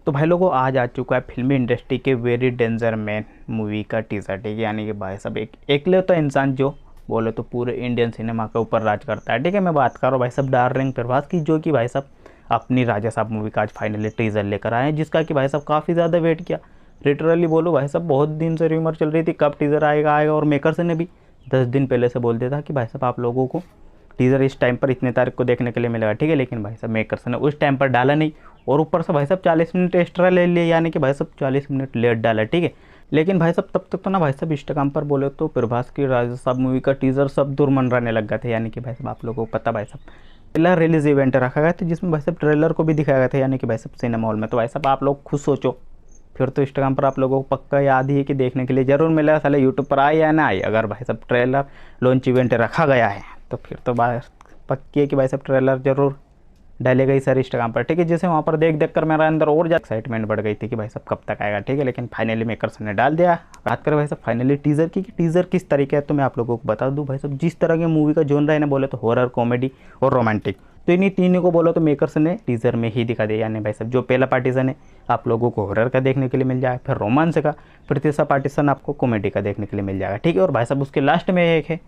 तो भाई लोगों आज आ चुका है फिल्मी इंडस्ट्री के वेरी डेंजर मैन मूवी का टीजर, ठीक है। यानी कि भाई साहब एक एकले तो इंसान जो बोले तो पूरे इंडियन सिनेमा के ऊपर राज करता है, ठीक है। मैं बात कर रहा हूँ भाई साहब डार्लिंग प्रभास की, जो कि भाई साहब अपनी राजा साहब मूवी का आज फाइनली टीजर लेकर आए हैं, जिसका कि भाई साहब काफ़ी ज़्यादा वेट किया। लिटरली बोलो भाई साहब बहुत दिन से र्यूमर चल रही थी कब टीज़र आएगा आएगा, और मेकर्स ने भी 10 दिन पहले से बोल दिया था कि भाई साहब आप लोगों को टीज़र इस टाइम पर इतने तारीख को देखने के लिए मिलेगा, ठीक है। लेकिन भाई साहब मेकर्स ने उस टाइम पर डाला नहीं, और ऊपर से भाई साहब 40 मिनट एक्स्ट्रा ले लिए, यानी कि भाई साहब 40 मिनट लेट डाला, ठीक है। लेकिन भाई साहब तब तक तो ना भाई साहब इंस्टाग्राम पर बोले तो प्रभास की राजा साहब मूवी का टीज़र सब दूर मंडराने लग गए थे। यानी कि भाई साहब आप लोगों को पता भाई साहब ट्रेलर रिलीज इवेंट रखा गया था, जिसमें भाई साहब ट्रेलर को भी दिखाया गया था, यानी कि भाई साहब सिनेमा हॉल में। तो भाई साहब आप लोग खुद सोचो, फिर तो इंस्टाग्राम पर आप लोगों को पक्का याद ही है कि देखने के लिए ज़रूर मिलेगा, साले यूट्यूब पर आए या ना आए। अगर भाई साहब ट्रेलर लॉन्च इवेंट रखा गया है तो फिर तो बात पक्की है कि भाई साहब ट्रेलर जरूर डालेगा ही सर इंस्टाग्राम पर, ठीक है। जैसे वहाँ पर देख देख कर मेरा अंदर और ज़्यादा एक्साइटमेंट बढ़ गई थी कि भाई साहब कब तक आएगा, ठीक है। लेकिन फाइनली मेकर्स ने डाल दिया। बात करें भाई साहब फाइनली टीज़र की कि टीज़र किस तरीके है, तो मैं आप लोगों को बता दूं भाई साहब जिस तरह की मूवी का जोनरा है ना, बोले तो हॉरर, कॉमेडी और रोमांटिक, तो इन्हीं तीनों को बोलो तो मेकर्स ने टीज़र में ही दिखा दिया। यानी भाई साहब जो पहला पार्टीशन है आप लोगों को हॉरर का देखने के लिए मिल जाएगा, फिर रोमांस का, फिर तीसरा पार्टीशन आपको कॉमेडी का देखने के लिए मिल जाएगा, ठीक है। और भाई साहब उसके लास्ट में एक है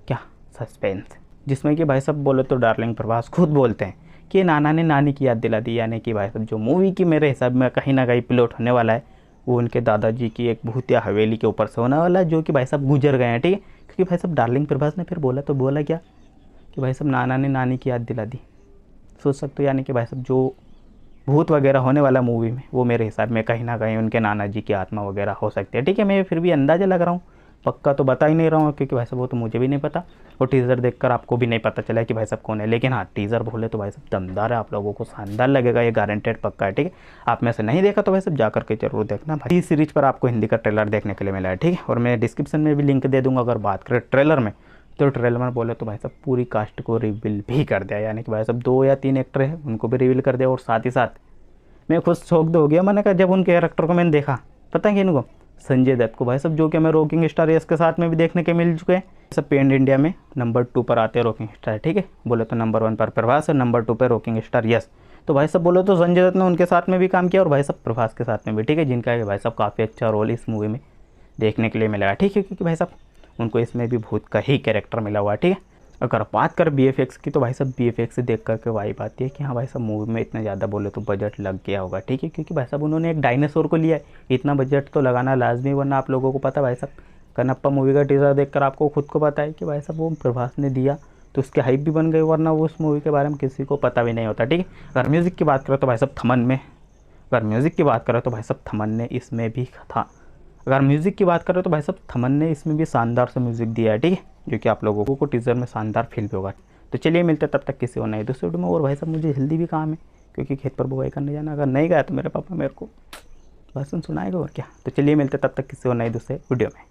क्या, सस्पेंस, जिसमें कि भाई साहब बोले तो डार्लिंग प्रभास खुद बोलते हैं कि नाना ने नानी की याद दिला दी। यानी कि भाई साहब जो मूवी की मेरे हिसाब में कहीं ना कहीं प्लॉट होने वाला है वो उनके दादाजी की एक भूतिया हवेली के ऊपर से होने वाला है, जो कि भाई साहब गुजर गए हैं, ठीक है। क्योंकि भाई साहब डार्लिंग प्रभास ने फिर बोला तो बोला क्या कि भाई साहब नाना ने नानी की याद दिला दी, सोच सकते हो। यानी कि भाई साहब जो भूत वगैरह होने वाला मूवी में वो मेरे हिसाब में कहीं ना कहीं उनके नाना जी की आत्मा वगैरह हो सकती है, ठीक है। मैं फिर भी अंदाज़ा लग रहा हूँ, पक्का तो बता ही नहीं रहा हूँ क्योंकि भाई साहब वो तो मुझे भी नहीं पता, और टीज़र देखकर आपको भी नहीं पता चला कि भाई साहब कौन है। लेकिन हाँ टीज़र बोले तो भाई साहब दमदार है, आप लोगों को शानदार लगेगा, ये गारंटेड पक्का है, ठीक है। आप में से नहीं देखा तो भाई साहब जा करके जरूर देखना भाई। इस सीरीज पर आपको हिंदी का ट्रेलर देखने के लिए मिला है, ठीक है। और मैं डिस्क्रिप्शन में भी लिंक दे दूँगा। अगर बात करें ट्रेलर में तो ट्रेलर में बोले तो भाई साहब पूरी कास्ट को रिवील भी कर दिया, यानी कि भाई साहब 2 या 3 एक्टर हैं उनको भी रिवील कर दिया। और साथ ही साथ मैं खुद शौक हो गया, मैंने कहा जब उनके कैरेक्टर को मैंने देखा, पता है कि इनको संजय दत्त को भाई साहब, जो कि हमें रॉकिंग स्टार यस के साथ में भी देखने के मिल चुके हैं। सब पेन इंडिया में नंबर 2 पर आते हैं रॉकिंग स्टार, ठीक है। बोले तो नंबर 1 पर प्रभास और नंबर 2 पर रॉकिंग स्टार यस। तो भाई साहब बोले तो संजय दत्त ने उनके साथ में भी काम किया और भाई साहब प्रभास के साथ में भी, ठीक है, जिनका भाई साहब काफ़ी अच्छा रोल इस मूवी में देखने के लिए मिलेगा, ठीक है। क्योंकि भाई साहब उनको इसमें भी भूत का ही कैरेक्टर मिला हुआ है, ठीक है। अगर बात कर BFX की तो भाई साहब BFX देख करके वाइब आती है कि हाँ भाई साहब मूवी में इतना ज़्यादा बोले तो बजट लग गया होगा, ठीक है। क्योंकि भाई साहब उन्होंने एक डायनासोर को लिया है, इतना बजट तो लगाना लाजमी, वरना आप लोगों को पता भाई साहब कनप्पा मूवी का टीज़र देखकर आपको खुद को पता है कि भाई साहब वो प्रभास ने दिया तो उसकी हाइप भी बन गई, वरना वो उस मूवी के बारे में किसी को पता भी नहीं होता, ठीक है। अगर म्यूज़िक की बात करें तो भाई साहब थमन में, अगर म्यूज़िक की बात करें तो भाई साहब थमन ने इसमें भी था, अगर म्यूज़िक की बात करें तो भाई साहब थमन ने इसमें भी शानदार से म्यूज़िक दिया है, ठीक है, जो कि आप लोगों को टीज़र में शानदार फील भी होगा। तो चलिए मिलते तब तक किसी और नए दूसरे वीडियो में। और भाई साहब मुझे जल्दी भी काम है क्योंकि खेत पर बुआई करने जाना, अगर नहीं गया तो मेरे पापा मेरे को भाषण सुनाएगा और क्या। तो चलिए मिलते तब तक किसी और नए दूसरे वीडियो में।